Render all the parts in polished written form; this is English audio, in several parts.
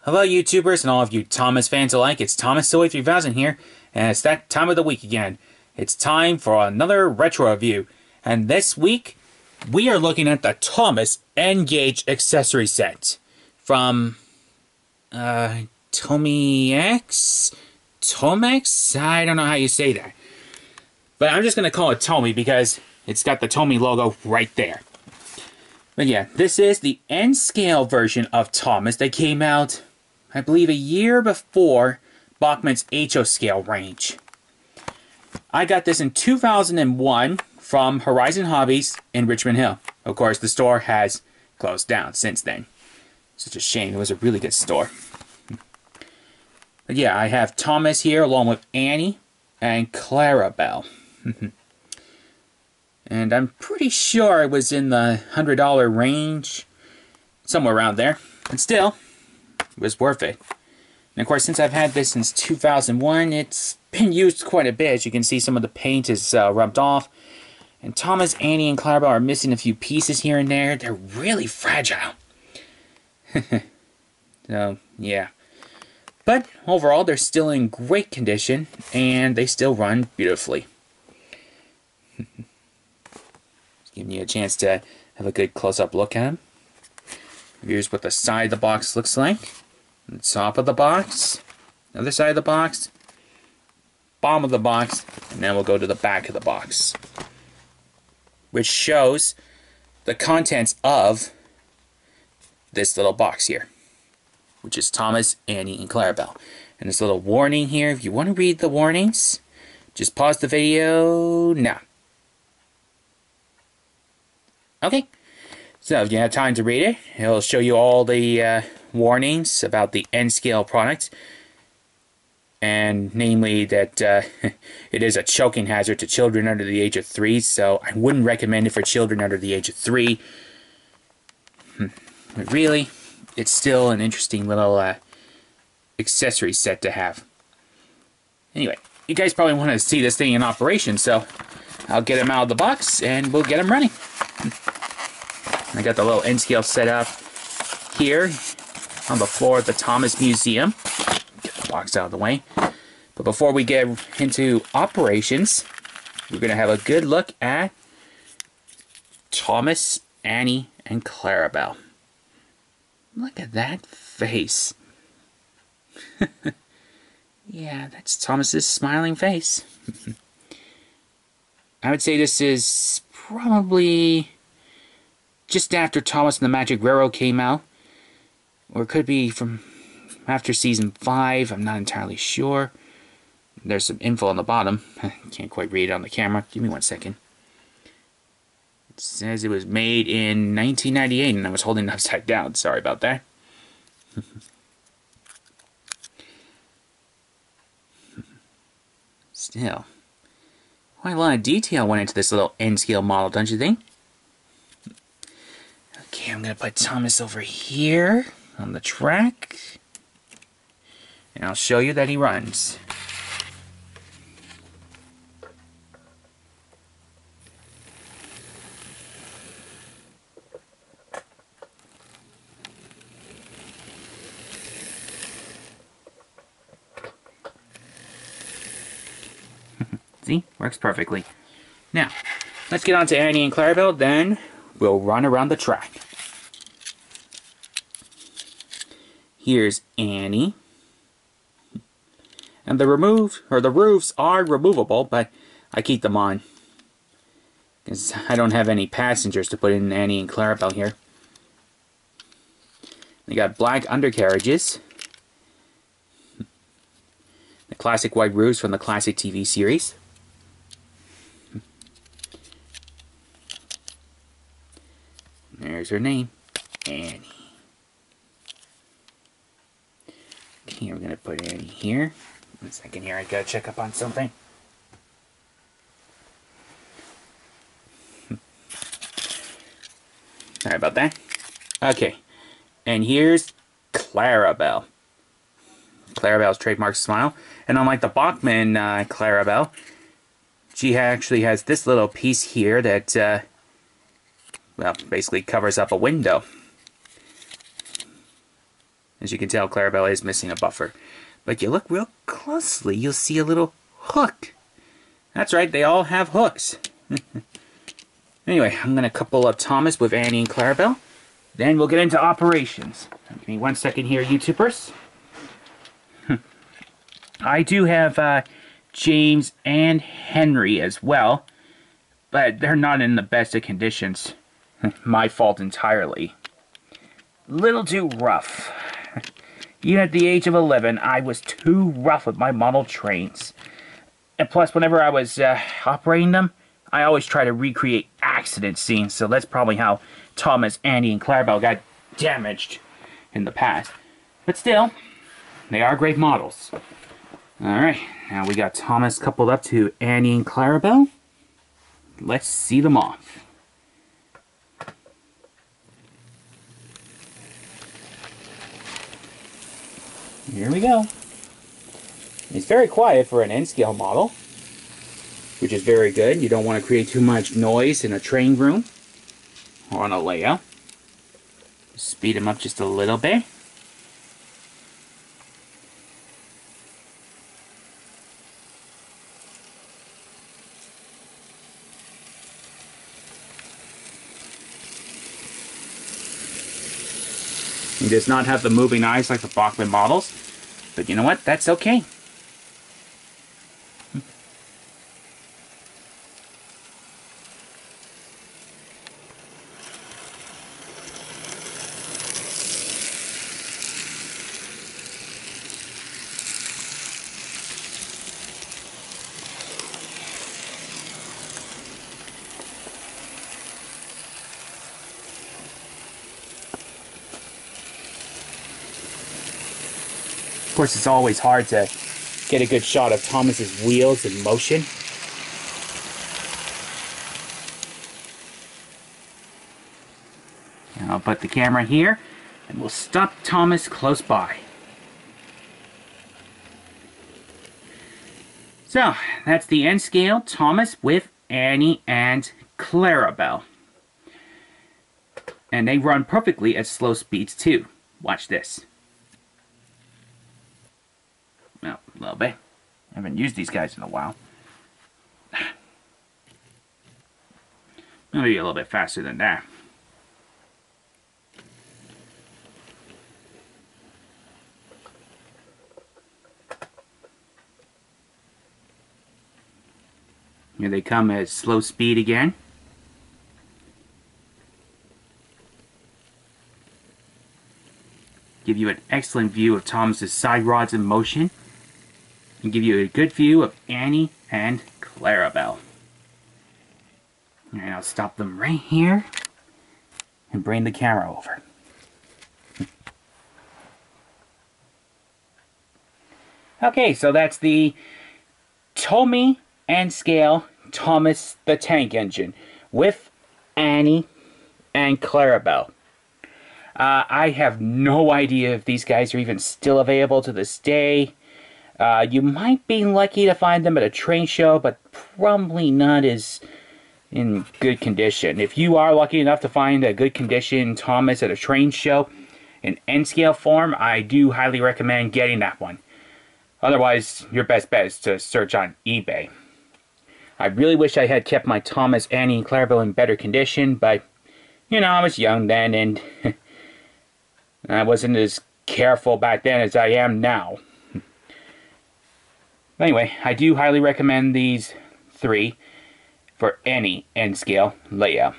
Hello YouTubers and all of you Thomas fans alike, it's ThomasZoey3000 here, and it's that time of the week again. It's time for another retro review, and this week we are looking at the Tomix N-Gauge accessory set from Tomix? Tomix? I don't know how you say that. But I'm just going to call it Tomy because it's got the Tomy logo right there. But yeah, this is the N-scale version of Tomix that came out, I believe, a year before Bachmann's HO scale range. I got this in 2001 from Horizon Hobbies in Richmond Hill. Of course, the store has closed down since then. Such a shame. It was a really good store. But yeah, I have Tomix here along with Annie and Clarabelle. And I'm pretty sure it was in the $100 range. Somewhere around there. And still, it was worth it. And of course, since I've had this since 2001, it's been used quite a bit. As you can see, some of the paint is rubbed off. And Tomix, Annie, and Clarabelle are missing a few pieces here and there. They're really fragile. So, yeah. But overall, they're still in great condition, and they still run beautifully. Giving you a chance to have a good close-up look at them. Here's what the side of the box looks like. The top of the box, other side of the box, bottom of the box, and then we'll go to the back of the box, which shows the contents of this little box here, which is Tomix, Annie, and Clarabelle. And this little warning here, if you want to read the warnings, just pause the video now. Okay, so if you have time to read it, it'll show you all the warnings about the N-scale product, and namely that it is a choking hazard to children under the age of 3, so I wouldn't recommend it for children under the age of 3. But really, it's still an interesting little accessory set to have. Anyway, you guys probably want to see this thing in operation, so I'll get them out of the box and we'll get them running. I got the little N-scale set up here on the floor at the Tomix Museum. Get the box out of the way. But before we get into operations, we're going to have a good look at Tomix, Annie, and Clarabelle. Look at that face. Yeah, that's Thomas's smiling face. I would say this is probably just after Tomix and the Magic Railroad came out. Or it could be from after Season 5. I'm not entirely sure. There's some info on the bottom. I can't quite read it on the camera. Give me 1 second. It says it was made in 1998, and I was holding it upside down. Sorry about that. Still, quite a lot of detail went into this little N-scale model, don't you think? Okay, I'm going to put Tomix over here on the track, and I'll show you that he runs. See? Works perfectly. Now, let's get on to Annie and Clarabelle, then we'll run around the track. Here's Annie. And the roofs are removable, but I keep them on, because I don't have any passengers to put in Annie and Clarabelle here. They got black undercarriages. The classic white roofs from the classic TV series. There's her name, Annie. Okay, we're going to put Annie here. 1 second here, I gotta check up on something. Sorry about that. Okay, and here's Clarabelle. Clarabelle's trademark smile. And unlike the Bachmann Clarabelle, she actually has this little piece here that well, basically covers up a window. As you can tell, Clarabelle is missing a buffer. But you look real closely, you'll see a little hook. That's right, they all have hooks. Anyway, I'm going to couple up Thomas with Annie and Clarabelle. Then we'll get into operations. Give me 1 second here, YouTubers. I do have James and Henry as well. But they're not in the best of conditions. My fault entirely. Little too rough. Even at the age of 11, I was too rough with my model trains. And plus, whenever I was operating them, I always try to recreate accident scenes. So that's probably how Thomas, Andy, and Clarabelle got damaged in the past. But still, they are great models. Alright, now we got Thomas coupled up to Andy and Clarabelle. Let's see them off. Here we go. It's very quiet for an N-scale model, which is very good. You don't want to create too much noise in a train room or on a layout. Speed them up just a little bit. He does not have the moving eyes like the Bachmann models, but you know what? That's okay. Of course, it's always hard to get a good shot of Thomas's wheels in motion. Now I'll put the camera here, and we'll stop Thomas close by. So, that's the N-scale Thomas with Annie and Clarabelle. And they run perfectly at slow speeds too. Watch this. Well, a little bit. I haven't used these guys in a while. Maybe a little bit faster than that. Here they come at slow speed again. Give you an excellent view of Thomas's side rods in motion. And give you a good view of Annie and Clarabelle. And I'll stop them right here and bring the camera over. Okay, so that's the Tomy N-scale Thomas the Tank Engine with Annie and Clarabelle. I have no idea if these guys are even still available to this day. You might be lucky to find them at a train show, but probably not as in good condition. If you are lucky enough to find a good condition Thomas at a train show in N-scale form, I do highly recommend getting that one. Otherwise, your best bet is to search on eBay. I really wish I had kept my Thomas, Annie, and Clarabelle in better condition, but, you know, I was young then, and I wasn't as careful back then as I am now. Anyway, I do highly recommend these three for any N-scale layout.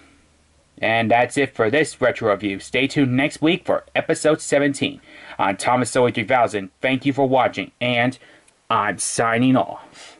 And that's it for this retro review. Stay tuned next week for episode 17 on ThomasZoey3000. Thank you for watching, and I'm signing off.